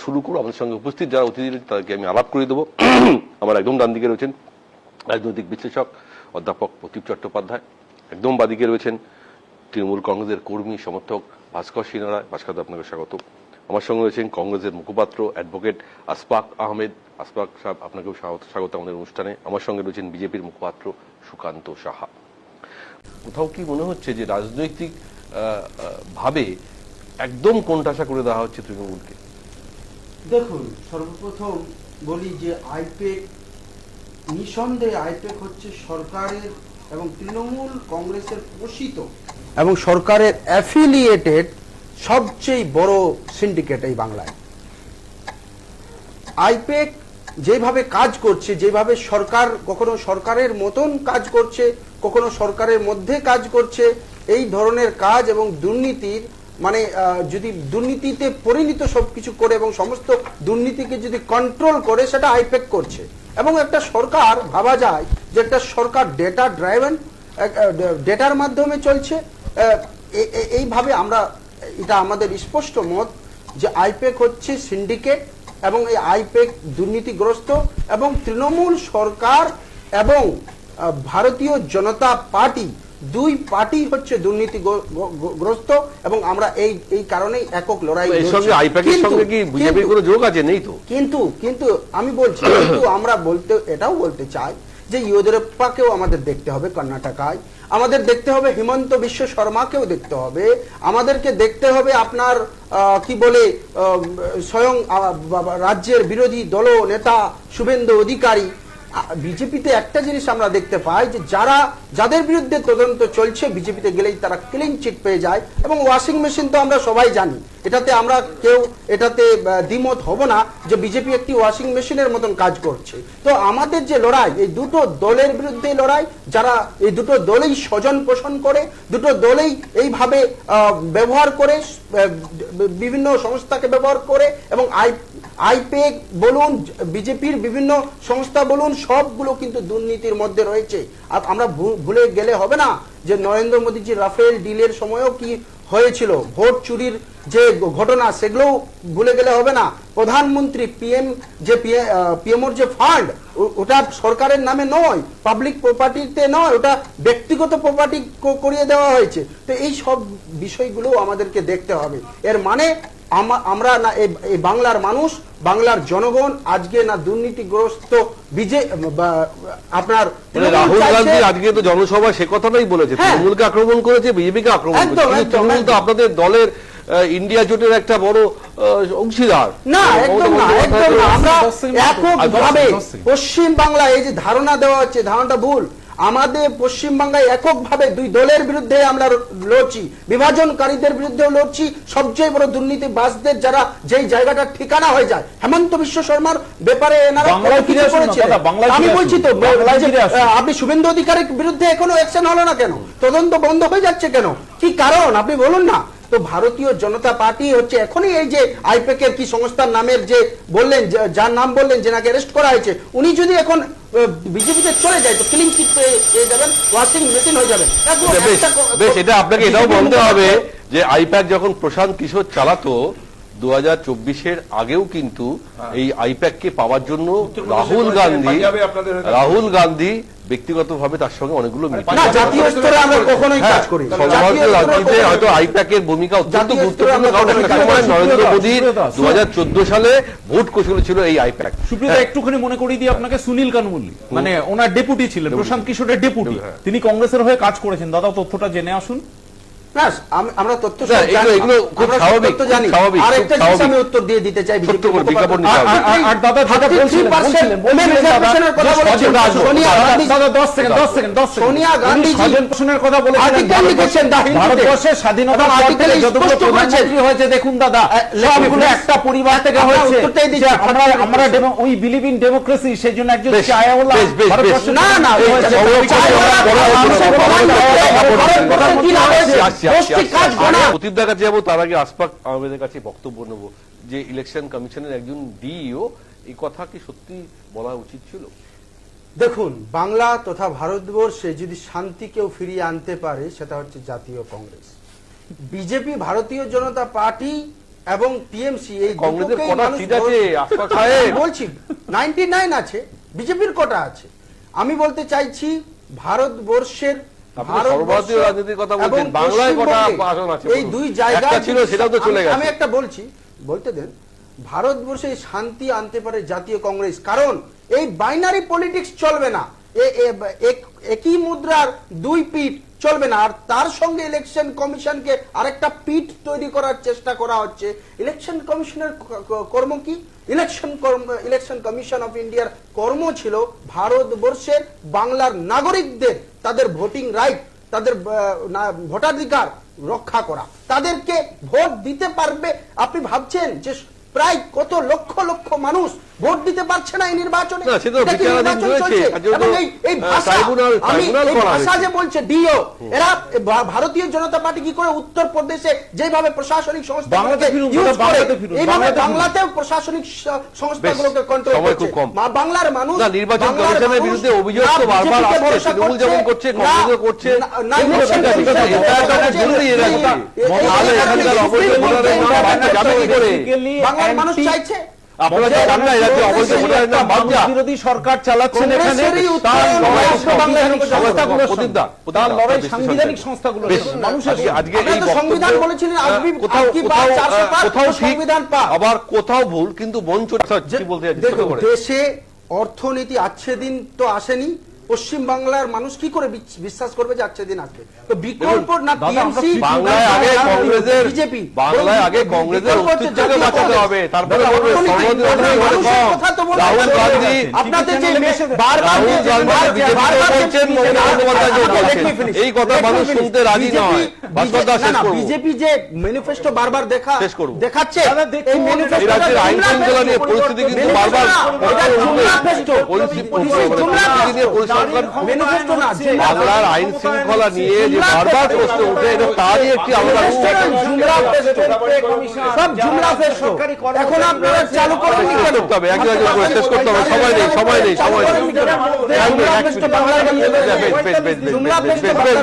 শুরু করবো। আমাদের সঙ্গে উপস্থিত যারা অতিথি রয়েছে তাদেরকে আমি আলাপ করে দেবো। আমার একদম ডান দিকে রয়েছেন রাজনৈতিক বিশ্লেষক অধ্যাপক প্রদীপ চট্টোপাধ্যায়, একদম বাদিকে রয়েছেন তৃণমূল কংগ্রেসের কর্মী সমর্থক ভাস্কর সিনহা। ভাস্কর, আপনাকে স্বাগত। আমার সঙ্গে রয়েছেন কংগ্রেসের মুখপাত্র অ্যাডভোকেট আসফাক আহমেদ। আসফাক সাহেব, আপনাকেও স্বাগত আমাদের অনুষ্ঠানে। আমার সঙ্গে রয়েছেন বিজেপির মুখপাত্র সুকান্ত সাহা। কোথাও কি মনে হচ্ছে যে রাজনৈতিক ভাবে একদম কোণঠাসা করে দেওয়া হচ্ছে তৃণমূলকে? দেখুন, সর্বপ্রথম বলি যে আইপ্যাক, নিঃসন্দেহে আইপ্যাক হচ্ছে সরকারের এবং তৃণমূল কংগ্রেসের পোষিত এবং সরকারের অ্যাফিলিয়েটেড সবচেয়ে বড় সিন্ডিকেট এই বাংলায়। আইপ্যাক যেভাবে কাজ করছে, যেভাবে সরকার কখনো সরকারের মতন কাজ করছে, কখনো সরকারের মধ্যে কাজ করছে, এই ধরনের কাজ এবং দুর্নীতির মানে যদি দুর্নীতিতে পরিণত সবকিছু করে এবং সমস্ত দুর্নীতিকে যদি কন্ট্রোল করে, সেটা আইপ্যাক করছে। এবং একটা সরকার ভাবা যায় যে একটা সরকার ডেটা ড্রাইভেন, ডেটার মাধ্যমে চলছে। এইভাবে আমরা, এটা আমাদের স্পষ্ট মত যে আইপ্যাক হচ্ছে সিন্ডিকেট এবং এই আইপ্যাক দুর্নীতিগ্রস্ত এবং তৃণমূল সরকার এবং ভারতীয় জনতা পার্টি, দুই পার্টি হচ্ছে দুর্নীতিগ্রস্ত এবং আমরা এই কারণেই একক লড়াই। কিন্তু আমি বলছি, কিন্তু আমরা এটাও বলতে চাই যে ইয়েদিউরাপ্পাকেও আমাদের দেখতে হবে কর্ণাটকায়, আমাদের দেখতে হবে হিমন্ত বিশ্ব শর্মাকেও দেখতে হবে, আমাদেরকে দেখতে হবে আপনার কি বলে স্বয়ং রাজ্যের বিরোধী দল নেতা শুভেন্দু অধিকারী। বিজেপিতে একটা জিনিস আমরা দেখতে পাই যে যাদের বিরুদ্ধে তদন্ত চলছে, বিজেপিতে গেলেই তারা ক্লিন চিট পেয়ে যায়। এবং ওয়াশিং মেশিন তো আমরা সবাই জানি, এটাতে আমরা কেউ এটাতে দ্বিমত হব না যে বিজেপি একটি ওয়াশিং মেশিনের মতন কাজ করছে। তো আমাদের যে লড়াই, এই দুটো দলের বিরুদ্ধে লড়াই, যারা এই দুটো দলেই স্বজন পোষণ করে, দুটো দলেই এইভাবে ব্যবহার করে, বিভিন্ন সংস্থাকে ব্যবহার করে, এবং আইপ্যাক বলুন, বিজেপির বিভিন্ন সংস্থা বলুন, সবগুলো কিন্তু দুর্নীতির মধ্যে রয়েছে। আর আমরা ভুলে গেলে হবে না যে নরেন্দ্র মোদীজি রাফেল ডিলের সময়ও কি হয়েছিল, ভোট চুরির যে ঘটনা, সেগুলো ভুলে গেলে হবে না। প্রধানমন্ত্রী পিএমওর যে ফান্ড, ওটা সরকারের নামে নয়, পাবলিক প্রপার্টিতে নয়, ওটা ব্যক্তিগত প্রপার্টি করিয়ে দেওয়া হয়েছে। তো এই সব বিষয়গুলো আমাদেরকে দেখতে হবে। এর মানে আমরা না, এই বাংলার মানুষ, বাংলার জনগণ আজকে না দুর্নীতিগ্রস্ত আপনার রাহুল গান্ধী আজকে তো জনসভা সে কথাটাই বলেছে, তৃণমূলকে আক্রমণ করেছে, বিজেপিকে আক্রমণ করেছে। তৃণমূল তো আপনাদের দলের ইন্ডিয়া জোটের একটা বড় অংশীদার। না, একদম না, একদম না। আমরা এককভাবে পশ্চিম বাংলায় এই যে ধারণা দেওয়া হচ্ছে, ধারণাটা ভুল। আমাদের পশ্চিমবাংলায় এককভাবে দুই দলের বিরুদ্ধে আমরা লড়ছি, বিভাজনকারীদের বিরুদ্ধেও লড়ছি, সবচেয়ে বড় দুর্নীতিবাজদের যারা যেই জায়গাটা ঠিকানা হয়ে যায়। হেমন্ত বিশ্ব শর্মার ব্যাপারে আমি বলছি তো, আপনি শুভেন্দু অধিকারীর বিরুদ্ধে এখনো অ্যাকশন হলো না কেন? তদন্ত বন্ধ হয়ে যাচ্ছে কেন? কি কারণ আপনি বলুন না। তো ভারতীয় জনতা পার্টি হচ্ছে এখনই এই যে আইপ্যাকের কি সংস্থার নামের যে বললেন, যার নাম বললেন, যেনাকে অ্যারেস্ট করা হয়েছে, উনি যদি এখন বিজেপিতে চলে যায় তো ক্লিন চিট পেয়ে যাবেন, ওয়াশিং মেশিন হয়ে যাবেন। এটা আপনাকে এটাও বলতে হবে যে আইপ্যাক যখন প্রশান্ত কিশোর চালাতো 2024-এর আগেও কিন্তু এই আইপ্যাককে পাওয়ার জন্য রাহুল গান্ধী ব্যক্তিগতভাবে তার সঙ্গে অনেকগুলো রাজনীতিতে হয়তো আইপ্যাকের ভূমিকা অত্যন্ত গুরুত্বপূর্ণ। কারণ নরেন্দ্র মোদীর 2014 সালে ভোট কৌশল ছিল এই আইপ্যাক। সুপ্রিয়া, একটুখানি মনে করিয়ে দিয়ে আপনাকে, সুনীল কানমুল্লি মানে ওনার ডেপুটি ছিলেন, প্রশান্ত কিশোরের ডেপুটি, তিনি কংগ্রেসের হয়ে কাজ করেছেন। দাদা, তথ্যটা জেনে আসুন। আমরা তথ্য জানি। আরেকটা জিনিস আমি উত্তর দিয়ে দিতে চাই, সোনিয়া গান্ধী কথা বলেছেন ভারতবর্ষের স্বাধীনতা হয়েছে, দেখুন দাদা, সবগুলো একটা পরিবার থেকে হয়েছে। আমরা উই বিলিভ ইন ডেমোক্রেসি, সেই জন্য একজন না না প্রদীপদার কাছে যাবো, তার আগে আসফাক আহমেদের কাছে বক্তব্য নেব যে ইলেকশন কমিশনের একজন ডিইও, এই কথা কি সত্যি বলা উচিত ছিল? দেখুন, বাংলা তথা ভারতবর্ষে যদি শান্তি কেউ ফিরিয়ে আনতে পারে সেটা হচ্ছে জাতীয় কংগ্রেস। বিজেপি, ভারতীয় জনতা পার্টি এবং টিএমসি এই কংগ্রেসের দুটোকেই কটা মানুষ সিট আছে আশফাক সাহেব? বলছি 99 আছে, বিজেপির কটা আছে? আমি বলতে চাইছি ভারতবর্ষের আপনি সর্বভারতীয় রাজনীতির কথা বলছেন, এবং বাংলায় কটা পশ্চিমবঙ্গে আসন আছে এই বলুন? দুই জায়গা একটা ছিল, সেটাও তো চলে গেছে। আমি একটা বলছি, বলতে দেন। ভারতবর্ষে শান্তি আনতে পারে জাতীয় কংগ্রেস, কারণ এই বাইনারি পলিটিক্স চলবে না, একই মুদ্রার দুই পিঠ চলবে না। আর তার সঙ্গে ইলেকশন কমিশনকে আরেকটা পিঠ তৈরি করার চেষ্টা করা হচ্ছে। ইলেকশন কমিশনের কর্ম কি? ইলেকশন কমিশন অফ ইন্ডিয়ার কর্ম ছিল ভারতবর্ষের বাংলার নাগরিকদের তাদের ভোটিং রাইট, তাদের ভোটাধিকার রক্ষা করা, তাদেরকে ভোট দিতে পারবে। আপনি ভাবছেন যে প্রায় কত লক্ষ লক্ষ মানুষ ভোট দিতে পারছে না এই নির্বাচনে? না, সে তো এটা কি বিচারাধীন নির্বাচন রয়েছে। চলছে? এবং এই ভাষা, আমি এই ভাষা যে বলছে ডিও, এরা ভারতীয় জনতা পার্টি কি করে উত্তরপ্রদেশে যেভাবে প্রশাসনিক সংস্থাগুলোকে ইউজ করে, এইভাবে বাংলাতেও প্রশাসনিক সংস্থাগুলোকে কন্ট্রোল সময় করছে। খুব কম। বাংলার মানুষ, না, নির্বাচন বাংলার কমিশনের মানুষ বিরুদ্ধে অভিযোগ তো না বারবার BJP কে আসছে, ভরসা তৃণমূল যেমন করছে, না, কংগ্রেসও করছে। না, এগুলো election ঠিক আছে, commission এটা ভরসা একটা করছে। বললেই এরা এই- কথা। এই- তাহলে এই- এখানকার এই- অবৈধ এই- ভোটারের নাম বাদ যাবে কি করে? বাংলার মানুষ চাইছে আপনারা তো জানেন না, এরা কি অবৈধ ভোটারের নাম বাদ যা? বিরোধী সরকার চালাচ্ছেন এখানে, কংগ্রেসেরই উত্তর তার লড়াই বাংলাদেশ সাংবিধানিক বাংলাদেশ সংস্থাগুলোর প্রদীপ দা, সঙ্গে। তার লড়াই বেশ, সাংবিধানিক সংস্থাগুলোর বেশ, সঙ্গে, মানুষের আজকে- সঙ্গে। আজকে আপনারা এই তো বক্তব্য, সংবিধান বলেছিলেন, কোথাও আপকি পাক, 400 পাক, কোথাও ঠিক, সংবিধান পাক। আবার কোথাও ভুল, কিন্তু মঞ্চ কি বলতে চাইছেন? ছোট দেখুন, করে। দেশে অর্থনীতি আচ্ছে দিন তো আসেনি। পশ্চিম বাংলার মানুষ কি করে বিশ্বাস করবে যে আচ্ছে দিন আসবে? তো বিকল্প না দাদা, টিএমসি, বাংলায় আগে কংগ্রেসের বিজেপি, বাংলায় আগে কংগ্রেসের অস্তিত্বকে বাঁচাতে হবে, তারপরে বলবে অর্থনীতি, সর্বদলীয় হলে মানুষের কম। কথা তো বলতে রাহুল হবে। গান্ধী আপনাদের যে রাহুল বারবার গান্ধী বিজেপি বলছেন, মমতা বন্দ্যোপাধ্যায় বলছেন। এই কথা মানুষ শুনতে রাজি নয়। ভাস্কর দা, শেষ করবো। বিজেপি যে ম্যানিফেস্টো বারবার শেষ করবো। দেখাচ্ছে, দাদা, দেখুন, এই manifesto এই রাজ্যের আইন শৃঙ্খলা নিয়ে পরিস্থিতি কিন্তু বারবার ম্যানিফেস্টো না, বাংলার আইন শৃঙ্খলা নিয়ে যে বারবার প্রশ্ন উঠে, এটা তারই একটি আলাদা রূপ। সব জুমলা ফেস্টো। এখন আপনারা চালু করেন নি কেন? করতে হবে, একজন একজন করে শেষ করতে হবে। সময় নেই, সময় নেই, সময় নেই। জুমলা ফেস্টো বাংলায় বেশ, বেশ, বেশ, বেশ, বেশ, বেশ, বেশ, বেশ।